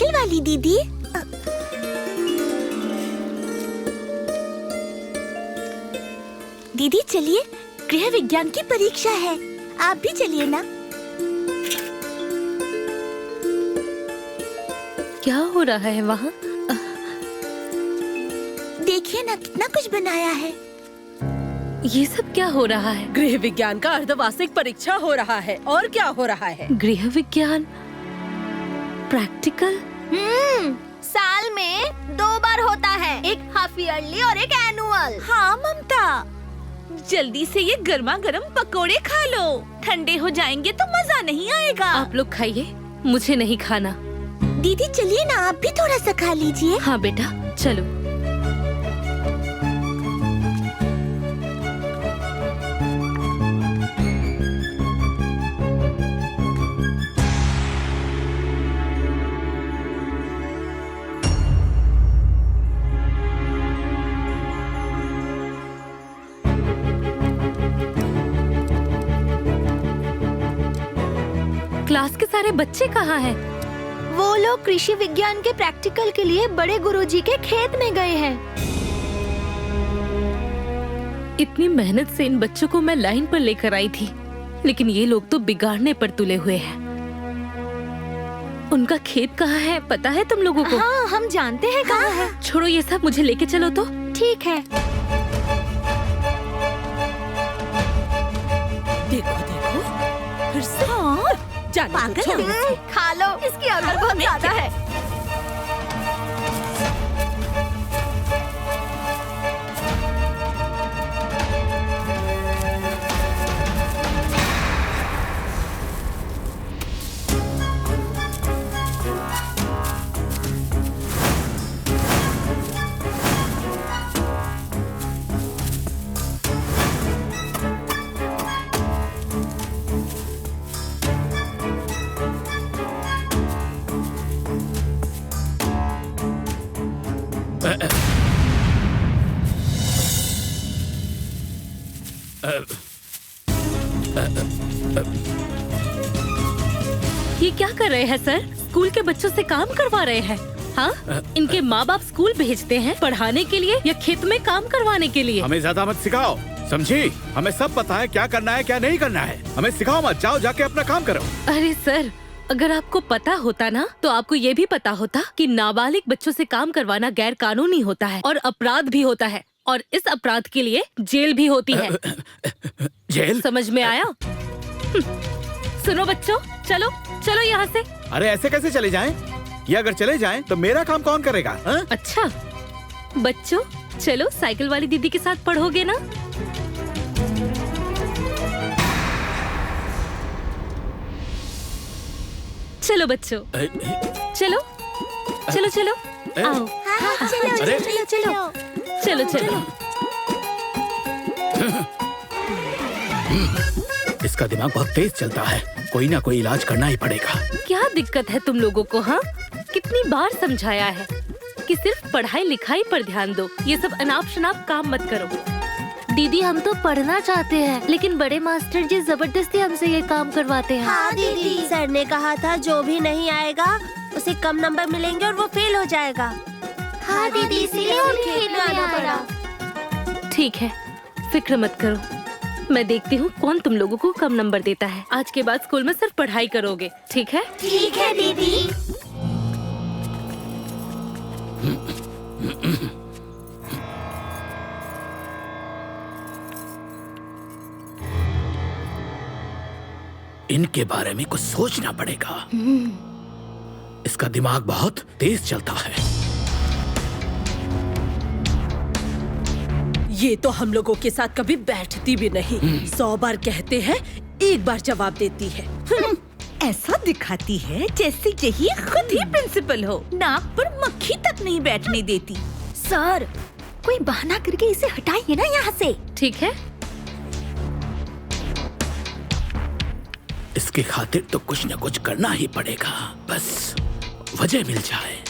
Cycle वाली दीदी। दीदी चलिए, गृह विज्ञान की परीक्षा है, आप भी चलिए ना। क्या हो रहा है वहाँ? देखिए ना कितना कुछ बनाया है। ये सब क्या हो रहा है? गृह विज्ञान का अर्धवार्षिक परीक्षा हो रहा है। और क्या हो रहा है? गृह विज्ञान प्रैक्टिकल? साल में 2 बार होता है, एक हाफ ईयरली और एक एनुअल। हाँ ममता, जल्दी से ये गर्मा गर्म पकोड़े खा लो, ठंडे हो जाएंगे तो मजा नहीं आएगा। आप लोग खाइए, मुझे नहीं खाना। दीदी चलिए ना, आप भी थोड़ा सा खा लीजिए। हाँ बेटा चलो। क्लास के सारे बच्चे कहाँ हैं? वो लोग कृषि विज्ञान के प्रैक्टिकल के लिए बड़े गुरुजी के खेत में गए हैं। इतनी मेहनत से इन बच्चों को मैं लाइन पर लेकर आई थी, लेकिन ये लोग तो बिगाड़ने पर तुले हुए हैं। उनका खेत कहाँ है पता है तुम लोगों को? हाँ हम जानते हैं कहाँ है। छोड़ो ये सब, मुझे लेके चलो तो। ठीक है। देखो देखो, फिर से जाने दो, पागल छोड़ो। है। खा लो, इसकी अकल बहुत ज्यादा है। ये क्या कर रहे हैं सर? स्कूल के बच्चों से काम करवा रहे हैं? हाँ, इनके माँ बाप स्कूल भेजते हैं पढ़ाने के लिए या खेत में काम करवाने के लिए? हमें ज्यादा मत सिखाओ, समझी? हमें सब पता है क्या करना है क्या नहीं करना है। हमें सिखाओ मत, जाओ जाके अपना काम करो। अरे सर, अगर आपको पता होता ना तो आपको ये भी पता होता कि नाबालिग बच्चों से काम करवाना गैर कानूनी होता है और अपराध भी होता है, और इस अपराध के लिए जेल भी होती है। जेल? समझ में आया? सुनो बच्चों, चलो चलो यहाँ से। अरे ऐसे कैसे चले जाएं? ये अगर चले जाएं तो मेरा काम कौन करेगा? हा? अच्छा बच्चों, चलो साइकिल वाली दीदी के साथ पढ़ोगे ना? चलो बच्चों, चलो चलो चलो, आओ। हाँ, चलो अरे। चलो चलो चलो चलो। इसका दिमाग बहुत तेज चलता है, कोई ना कोई इलाज करना ही पड़ेगा। क्या दिक्कत है तुम लोगों को? हाँ, कितनी बार समझाया है कि सिर्फ पढ़ाई लिखाई पर ध्यान दो, ये सब अनाप शनाप काम मत करो। दीदी हम तो पढ़ना चाहते हैं, लेकिन बड़े मास्टर जी जबरदस्ती हमसे ये काम करवाते हैं। हाँ दीदी, सर ने कहा था जो भी नहीं आएगा उसे कम नंबर मिलेंगे और वो फेल हो जाएगा। हाँ दीदी, इसीलिए हम खेत में आना पड़ा। ठीक है, फिक्र मत करो, मैं देखती हूँ कौन तुम लोगों को कम नंबर देता है। आज के बाद स्कूल में सिर्फ पढ़ाई करोगे, ठीक है? ठीक है दीदी। इनके बारे में कुछ सोचना पड़ेगा। इसका दिमाग बहुत तेज चलता है। ये तो हम लोगों के साथ कभी बैठती भी नहीं। 100 बार कहते हैं, 1 बार जवाब देती है। ऐसा दिखाती है जैसे यही खुद ही प्रिंसिपल हो, नाक पर मक्खी तक नहीं बैठने देती। सर, कोई बहाना करके इसे हटाइए ना यहाँ से। ठीक है, इसकी खातिर तो कुछ न कुछ करना ही पड़ेगा, बस वजह मिल जाए।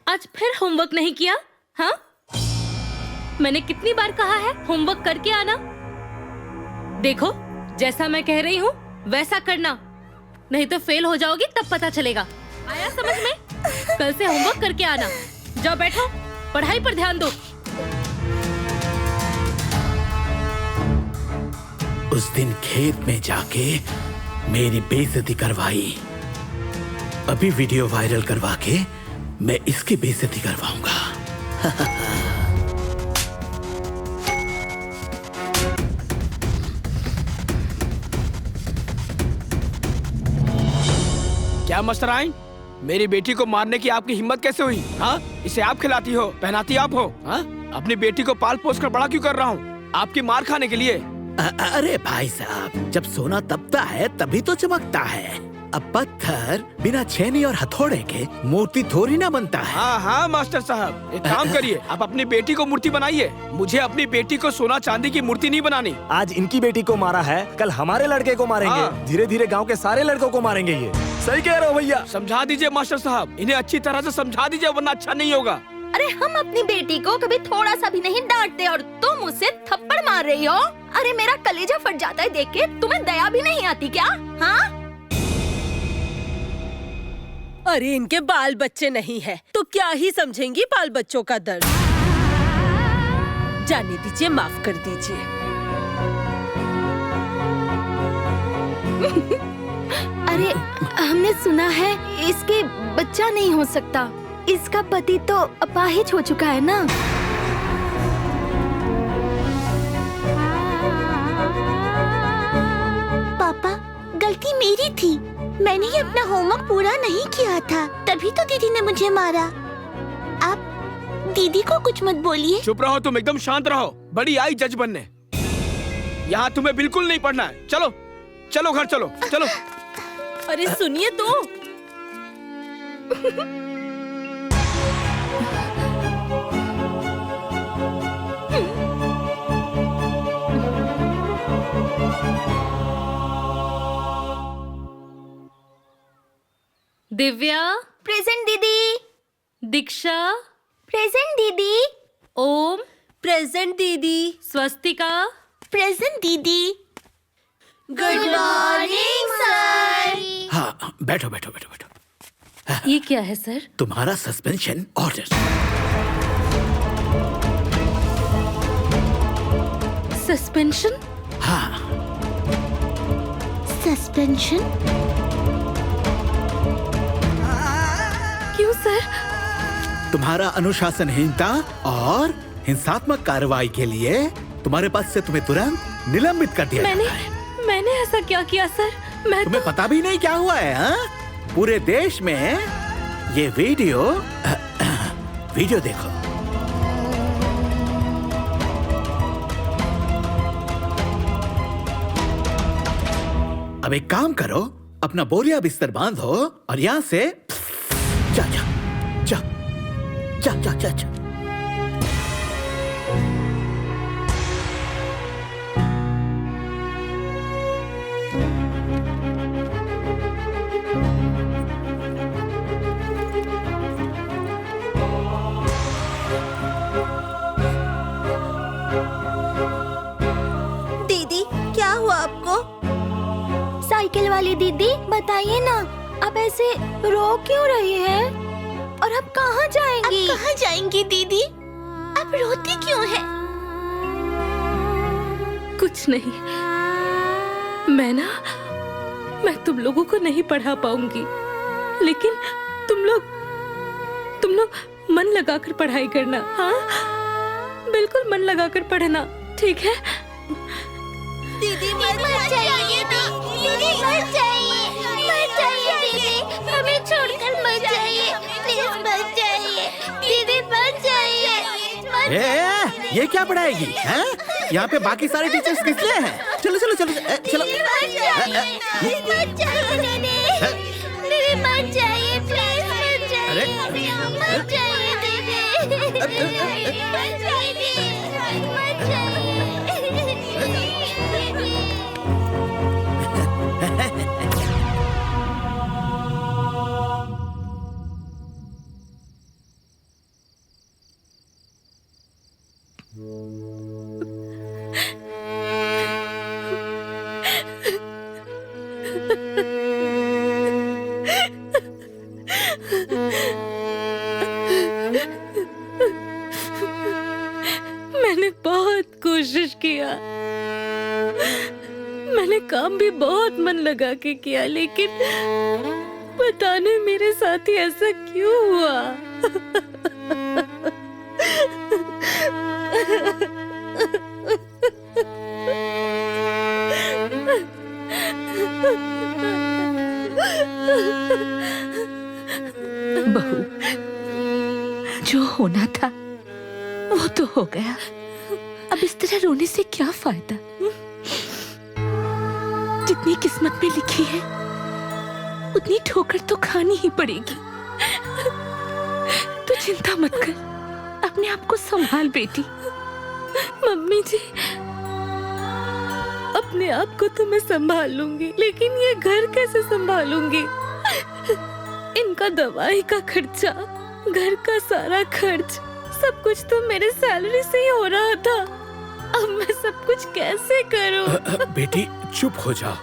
आज फिर होमवर्क नहीं किया? हाँ, मैंने कितनी बार कहा है होमवर्क करके आना। देखो, जैसा मैं कह रही हूँ वैसा करना, नहीं तो फेल हो जाओगी तब पता चलेगा। आया समझ में? कल से होमवर्क करके आना। जाओ बैठो, पढ़ाई पर ध्यान दो। उस दिन खेत में जाके मेरी बेइज्जती करवाई, अभी वीडियो वायरल करवा के मैं इसकी बेइज्जती करवाऊंगा। क्या मास्टर आई, मेरी बेटी को मारने की आपकी हिम्मत कैसे हुई? हाँ, इसे आप खिलाती हो, पहनाती आप हो। हाँ, अपनी बेटी को पाल पोस कर बड़ा क्यों कर रहा हूँ? आपकी मार खाने के लिए। अरे भाई साहब, जब सोना तपता है तभी तो चमकता है। अब पत्थर बिना छेनी और हथौड़े के मूर्ति थोड़ी ना बनता है। हाँ हाँ मास्टर साहब, एक काम करिए, आप अपनी बेटी को मूर्ति बनाइए। मुझे अपनी बेटी को सोना चांदी की मूर्ति नहीं बनानी। आज इनकी बेटी को मारा है, कल हमारे लड़के को मारेंगे। हाँ। धीरे धीरे गांव के सारे लड़कों को मारेंगे। ये सही कह रहे हो भैया। समझा दीजिए मास्टर साहब, इन्हें अच्छी तरह से समझा दीजिए, वरना अच्छा नहीं होगा। अरे हम अपनी बेटी को कभी थोड़ा सा भी नहीं डांटते और तुम मुझसे थप्पड़ मार रही हो। अरे मेरा कलेजा फट जाता है देख के। तुम्हें दया भी नहीं आती क्या? हाँ, अरे इनके बाल बच्चे नहीं है तो क्या ही समझेंगी बाल बच्चों का दर्द। जाने दीजिए, माफ कर दीजिए। अरे हमने सुना है इसके बच्चा नहीं हो सकता। इसका पति तो अपाहिज हो चुका है ना। पापा, गलती मेरी थी। मैंने ही अपना होमवर्क पूरा नहीं किया था, तभी तो दीदी ने मुझे मारा। आप दीदी को कुछ मत बोलिए। चुप रहो, तुम एकदम शांत रहो। बड़ी आई जज बनने। यहाँ तुम्हें बिल्कुल नहीं पढ़ना है। चलो चलो घर चलो, चलो। अरे सुनिए तो। दिव्या, प्रेजेंट दीदी। दीक्षा, प्रेजेंट दीदी। ओम, प्रेजेंट दीदी। स्वस्तिका, प्रेजेंट दीदी। Good morning sir. हाँ, बैठो बैठो बैठो बैठो। ये क्या है सर? तुम्हारा सस्पेंशन ऑर्डर। सस्पेंशन? हाँ। सस्पेंशन? क्यों सर? तुम्हारा अनुशासनहीनता और हिंसात्मक कार्रवाई के लिए तुम्हारे पद से तुम्हें तुरंत निलंबित कर दिया जाता है। मैंने ऐसा क्या किया सर? मैं तुम्हें पता भी नहीं क्या हुआ है? हाँ? पूरे देश में ये वीडियो देखो। अब एक काम करो, अपना बोरिया बिस्तर बांधो और यहाँ से जा जा जा जा जा जा जा। दीदी, क्या हुआ आपको? साइकिल वाली दीदी, बताइए ना, आप ऐसे रो क्यों रही है? और अब कहाँ जाएंगी? आप कहाँ जाएंगी दीदी? आप रोती क्यों हैं? कुछ नहीं। मैं तुम लोगों को नहीं पढ़ा पाऊंगी, लेकिन तुम लोग मन लगाकर पढ़ाई करना। हाँ, बिल्कुल मन लगाकर पढ़ना, ठीक है? दीदी मत जाइए, दीदी मत जाइए, मत जाइए दीदी, हमें छोड़कर मत जाइए, प्लीज मत जाइए, दीदी मत जाइए। ये क्या पढ़ाएगी? हैं? यहाँ पे बाकी सारे टीचर्स किस लिए हैं? चलो चलो चलो चलो। मत जाइए दीदी, दीदी मत जाइए, प्लीज मत जाइए, मत जाइए दीदी, मत जाइए, मत जाइए। मैंने बहुत कोशिश किया, मैंने काम भी बहुत मन लगा के किया, लेकिन पता नहीं मेरे साथ ही ऐसा क्यों हुआ। बहू, जो होना था वो तो हो गया। अब इस तरह रोने से क्या फायदा? जितनी किस्मत में लिखी है उतनी ठोकर तो खानी ही पड़ेगी। तो चिंता मत कर, अपने आप को संभाल बेटी। मम्मी जी, अपने आप को तो मैं संभाल लूंगी, लेकिन ये घर कैसे संभालूंगी? इनका दवाई का खर्चा, घर का सारा खर्च, सब कुछ तो मेरे सैलरी से ही हो रहा था। अब मैं सब कुछ कैसे करूं? बेटी चुप हो जाओ,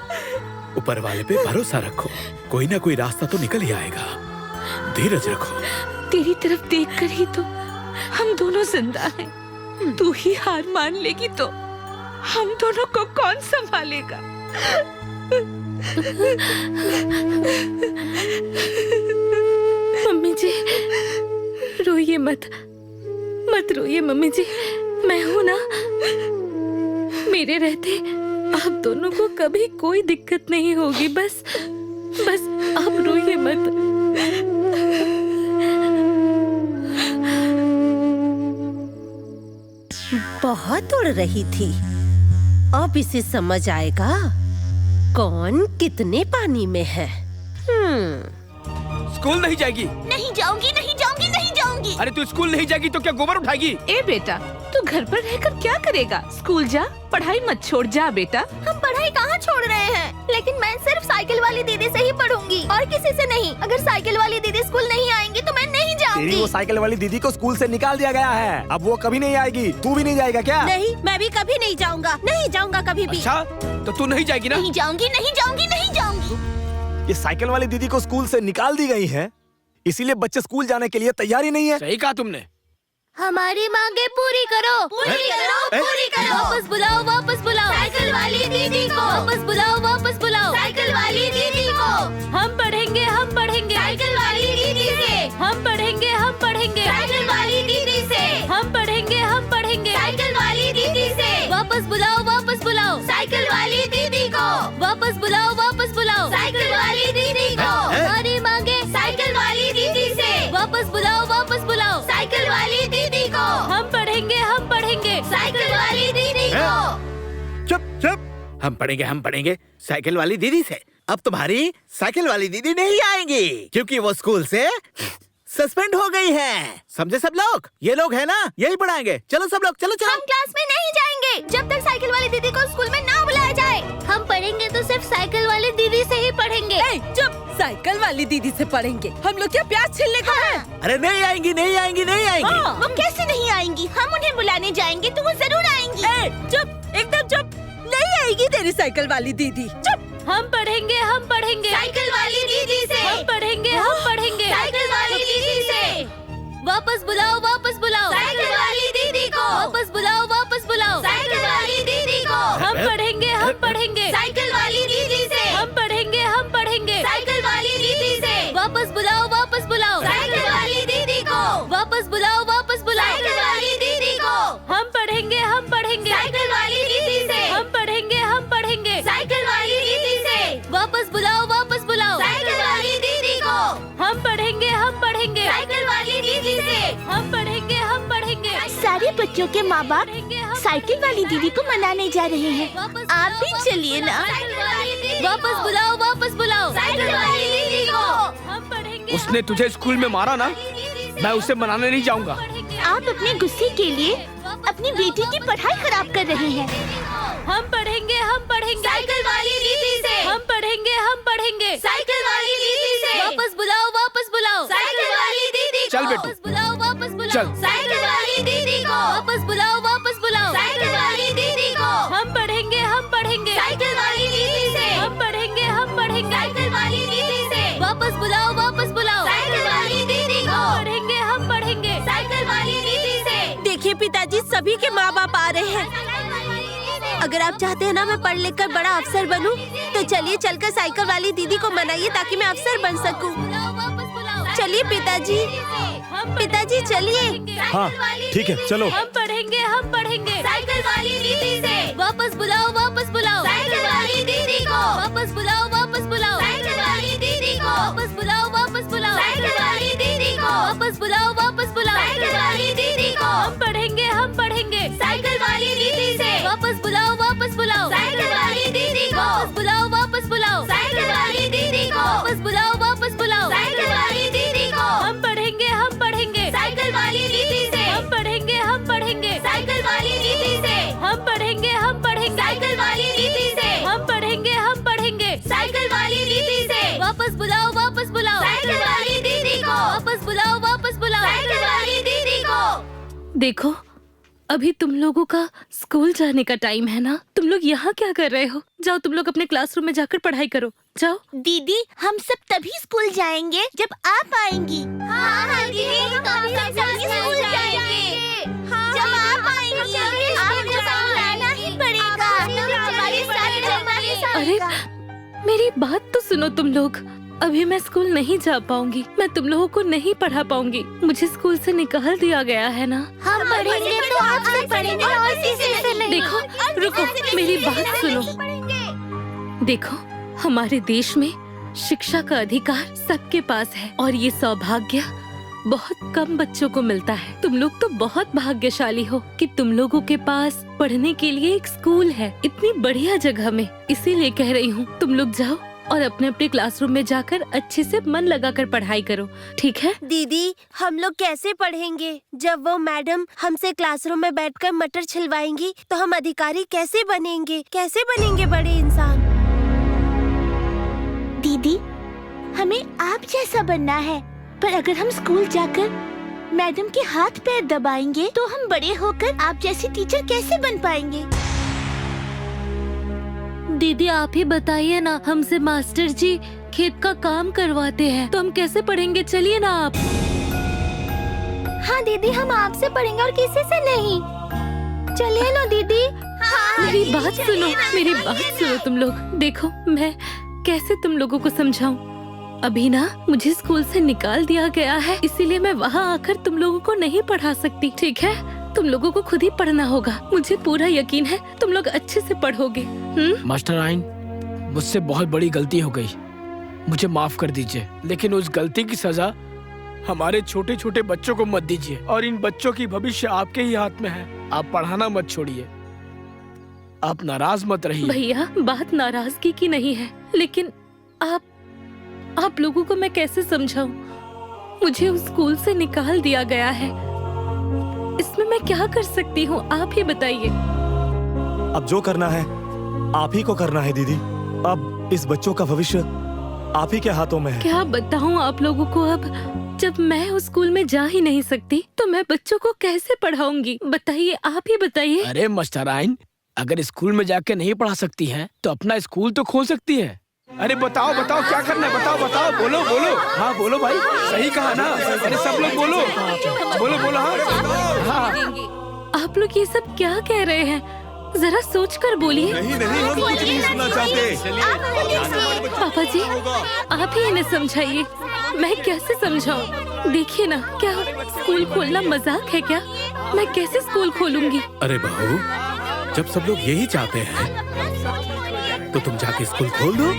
ऊपर वाले पे भरोसा रखो, कोई ना कोई रास्ता तो निकल ही आएगा। धीरज रखो। तेरी तरफ देखकर ही तो हम दोनों जिंदा हैं। तू ही हार मान लेगी तो हम दोनों को कौन संभालेगा? मम्मी जी, रोइए मत, मत रोइए मम्मी जी, मैं हूं ना। मेरे रहते आप दोनों को कभी कोई दिक्कत नहीं होगी। बस आप रोइए मत। बहुत उड़ रही थी, अब इसे समझ आएगा कौन कितने पानी में है। स्कूल नहीं जाएगी? नहीं जाऊंगी, नहीं जाऊंगी, नहीं जाऊंगी। अरे तू स्कूल नहीं जाएगी तो क्या गोबर उठाएगी? ए बेटा, तू घर पर रहकर क्या करेगा? स्कूल जा, पढ़ाई मत छोड़। जा बेटा। हम पढ़ाई कहाँ छोड़ रहे हैं, लेकिन मैं सिर्फ साइकिल वाली दीदी से ही पढ़ूंगी और किसी से नहीं। अगर साइकिल वाली दीदी स्कूल नहीं आएंगी तो मैं नहीं तेरी जाऊंगी। वो साइकिल वाली दीदी को स्कूल से निकाल दिया गया है, अब वो कभी नहीं आएगी। तू भी नहीं जाएगा क्या? नहीं, मैं भी कभी नहीं जाऊंगा, नहीं जाऊंगा कभी भी। अच्छा, तो तू नहीं जाएगी ना? नहीं जाऊंगी, नहीं जाऊंगी, नहीं जाऊंगी। ये साइकिल वाली दीदी को स्कूल से निकाल दी गई है, इसीलिए बच्चे स्कूल जाने के लिए तैयार ही नहीं है। सही कहा तुमने। हमारी मांगे पूरी करो, पूरी करो, पूरी करो। वापस बुलाओ, वापस बुलाओ साइकिल वाली दीदी को वापस बुलाओ, वापस बुलाओ। साइकिल वाली दीदी को हम पढ़ेंगे, हम पढ़ेंगे, साइकिल वाली दीदी से हम पढ़ेंगे, हम पढ़ेंगे, साइकिल वाली दीदी से हम पढ़ेंगे, हम पढ़ेंगे। साइकिल वाली दीदी से वापस बुलाओ, वापस बुलाओ साइकिल वाली दीदी को वापस बुलाओ, वापस बुलाओ। साइकिल वाली दीदी को हमारी मांगे साइकिल वाली दीदी से वापस बुलाओ, वापस बुलाओ। साइकिल वाली दीदी को हम पढ़ेंगे, हम पढ़ेंगे, साइकिल वाली दीदी को। चुप चुप, हम पढ़ेंगे साइकिल वाली दीदी से। अब तुम्हारी साइकिल वाली दीदी नहीं आएंगी, क्योंकि वो स्कूल से सस्पेंड हो गई है। समझे सब लोग? ये लोग है ना, यही पढ़ाएंगे। चलो सब लोग, चलो चलो। हम क्लास में नहीं जाएंगे जब तक साइकिल वाली दीदी को स्कूल में ना बुलाया जाए। हम पढ़ेंगे तो सिर्फ साइकिल वाली दीदी से ही पढ़ेंगे। चुप, साइकिल वाली दीदी से पढ़ेंगे। हम लोग क्या प्याज छीलने को हैं? अरे नहीं आएंगी, नहीं आएंगी, नहीं आएंगी। वो कैसे नहीं आएंगी? हम उन्हें बुलाने जाएंगे तो वो जरूर आएंगी। चुप, एकदम चुप, नहीं आएगी तेरी साइकिल वाली दीदी। चुप। हम पढ़ेंगे, हम पढ़ेंगे, साइकिल वाली दीदी से हम पढ़ेंगे, हम पढ़ेंगे। साइकिल वाली दीदी से वापस बुलाओ, वापस बुलाओ। साइकिल वाली दीदी को वापस बुलाओ, वापस बुलाओ। साइकिल वाली दीदी को हम पढ़ेंगे, हम पढ़ेंगे, साइकिल वाली दीदी से हम पढ़ेंगे, हम पढ़ेंगे। साइकिल वाली दीदी से वापस बुलाओ, वापस बुलाओ। साइकिल वाली दीदी को वापस बुलाओ, वापस बुलाओ। साइकिल वाली दीदी को हम पढ़ेंगे, हम पढ़ेंगे, साइकिल वाली दीदी से हम पढ़ेंगे, हम पढ़ेंगे। साइकिल वाली दीदी से वापस बुलाओ, वापस बुलाओ। साइकिल वाली दीदी को हम पढ़ेंगे, हम पढ़ेंगे, साइकिल वाली दीदी से हम पढ़ेंगे, हम पढ़ेंगे। सारे बच्चों के माँ बाप साइकिल वाली दीदी को मनाने जा रहे हैं। वापस आप भी बुलाओ, चलिए ना। वापस बुलाओ, वापस बुलाओ। साइकिल वाली दीदी को हम पढ़ेंगे। उसने तुझे स्कूल में मारा ना, मैं उसे मनाने नहीं जाऊंगा। आप अपने गुस्से के लिए अपनी बेटी की पढ़ाई खराब कर रहे हैं। हम पढ़ेंगे, हम पढ़ेंगे, साइकिल वाली दीदी से हम पढ़ेंगे, हम पढ़ेंगे। साइकिल वाली दीदी से वापस बुलाओ, वापस बुलाओ। साइकिल वाली दीदी चल को बेटू। वापस बुलाओ, वापस बुलाओ। चल। साइकिल वाली दीदी को वापस बुलाओ, वापस बुलाओ। साइकिल वाली दीदी को हम पढ़ेंगे, हम पढ़ेंगे, साइकिल वाली दीदी से हम पढ़ेंगे, हम पढ़ेंगे। साइकिल वाली दीदी से वापस बुलाओ, वापस बुलाओ। साइकिल वाली दीदी को पढ़ेंगे, हम पढ़ेंगे, साइकिल वाली देखिए पिताजी, सभी के माँ बाप आ रहे हैं। अगर आप चाहते हैं ना मैं पढ़ लिख कर बड़ा अफसर बनूं, तो चलिए चलकर साइकिल वाली दीदी को मनाइए ताकि मैं अफसर बन सकूं। चलिए पिताजी, पिताजी चलिए। हाँ ठीक है, चलो। हम पढ़ेंगे साइकिल वाली दीदी से वापस बुलाओ साइकिल वाली दीदी को वापस बुलाओ साइकिल वाली दीदी को वापस बुलाओ साइकिल वाली दीदी को वापस बुलाओ साइकिल वाली दीदी को हम पढ़ेंगे साइकिल वाली दीदी से वापस बुलाओ साइकिल वाली दीदी को वापस बुलाओ साइकिल वाली दीदी को वापस बुलाओ साइकिल वाली दीदी को हम पढ़ेंगे साइकिल वाली दीदी से हम पढ़ेंगे साइकिल वाली दीदी से हम पढ़ेंगे साइकिल वाली दीदी से हम पढ़ेंगे साइकिल वाली दीदी से वापस बुलाओ साइकिल वाली दीदी को वापस बुलाओ साइकिल वाली दीदी को। देखो, अभी तुम लोगों का स्कूल जाने का टाइम है ना। तुम लोग यहाँ क्या कर रहे हो? जाओ तुम लोग अपने क्लासरूम में जाकर पढ़ाई करो, जाओ। दीदी हम सब तभी स्कूल जाएंगे जब आप आएंगी। हाँ दीदी हम सब तभी स्कूल जाएंगे जब आप आएंगी। आपको स्कूल आना ही पड़ेगा, हमारे साथ। अरे मेरी बात तो सुनो तुम लोग। अभी मैं स्कूल नहीं जा पाऊंगी, मैं तुम लोगों को नहीं पढ़ा पाऊंगी। मुझे स्कूल से निकाल दिया गया है ना। हम पढ़ेंगे तो आपसे पढ़ेंगे और किसी से नहीं। देखो, रुको, मेरी बात सुनो। देखो, हमारे देश में शिक्षा का अधिकार सबके पास है और ये सौभाग्य बहुत कम बच्चों को मिलता है। तुम लोग तो बहुत भाग्यशाली हो कि तुम लोगों के पास पढ़ने के लिए एक स्कूल है, इतनी बढ़िया जगह में। इसीलिए कह रही हूँ, तुम लोग जाओ और अपने अपने क्लासरूम में जाकर अच्छे से मन लगाकर पढ़ाई करो, ठीक है? दीदी हम लोग कैसे पढ़ेंगे? जब वो मैडम हमसे क्लासरूम में बैठकर मटर छिलवाएंगी तो हम अधिकारी कैसे बनेंगे? कैसे बनेंगे बड़े इंसान? दीदी हमें आप जैसा बनना है, पर अगर हम स्कूल जाकर मैडम के हाथ पैर दबाएंगे तो हम बड़े होकर आप जैसी टीचर कैसे बन पाएंगे? दीदी आप ही बताइए ना, हमसे मास्टर जी खेत का काम करवाते हैं तो हम कैसे पढ़ेंगे? चलिए ना आप। हाँ दीदी हम आपसे पढ़ेंगे और किसी से नहीं। चलिए ना दीदी। मेरी बात सुनो, मेरी बात सुनो तुम लोग। देखो, मैं कैसे तुम लोगों को समझाऊं? अभी ना मुझे स्कूल से निकाल दिया गया है, इसीलिए मैं वहाँ आकर तुम लोगों को नहीं पढ़ा सकती, ठीक है? तुम लोगों को खुद ही पढ़ना होगा। मुझे पूरा यकीन है तुम लोग अच्छे से पढ़ोगे। मास्टर आइन, मुझसे बहुत बड़ी गलती हो गई, मुझे माफ कर दीजिए। लेकिन उस गलती की सजा हमारे छोटे छोटे बच्चों को मत दीजिए, और इन बच्चों की भविष्य आपके ही हाथ में है। आप पढ़ाना मत छोड़िए, आप नाराज मत रहिए। भैया, बात नाराजगी की नहीं है, लेकिन आप लोगों को मैं कैसे समझाऊं? मुझे उस स्कूल से निकाल दिया गया है, इसमें मैं क्या कर सकती हूँ? आप ही बताइए। अब जो करना है आप ही को करना है दीदी। अब इस बच्चों का भविष्य आप ही के हाथों में है। क्या बताऊँ आप लोगों को? अब जब मैं उस स्कूल में जा ही नहीं सकती तो मैं बच्चों को कैसे पढ़ाऊंगी? बताइए, आप ही बताइए। अरे मास्टर आइन, अगर स्कूल में जाके नहीं पढ़ा सकती हैं, तो अपना स्कूल तो खोल सकती है। अरे बताओ क्या करना है? बताओ, बोलो। हाँ बोलो भाई, सही कहा ना? अरे सब लोग बोलो। हाँ। आप लोग ये सब क्या कह रहे हैं? जरा सोच कर बोलिए। नहीं हम कुछ नहीं सुनना चाहते। पापा जी, आप ही इन्हें समझाइए, मैं कैसे समझाऊं? देखिए ना, क्या स्कूल खोलना मजाक है क्या? मैं कैसे स्कूल खोलूंगी? अरे बहू, जब सब लोग यही चाहते हैं तो तुम जाके स्कूल खोल दो।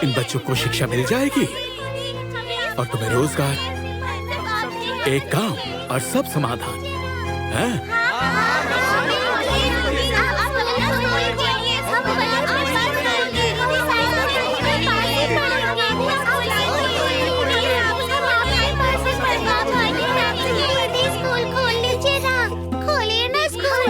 इन बच्चों को शिक्षा मिल जाएगी और तुम्हें रोजगार, एक काम और सब समाधान है। खोलिए ना स्कूल,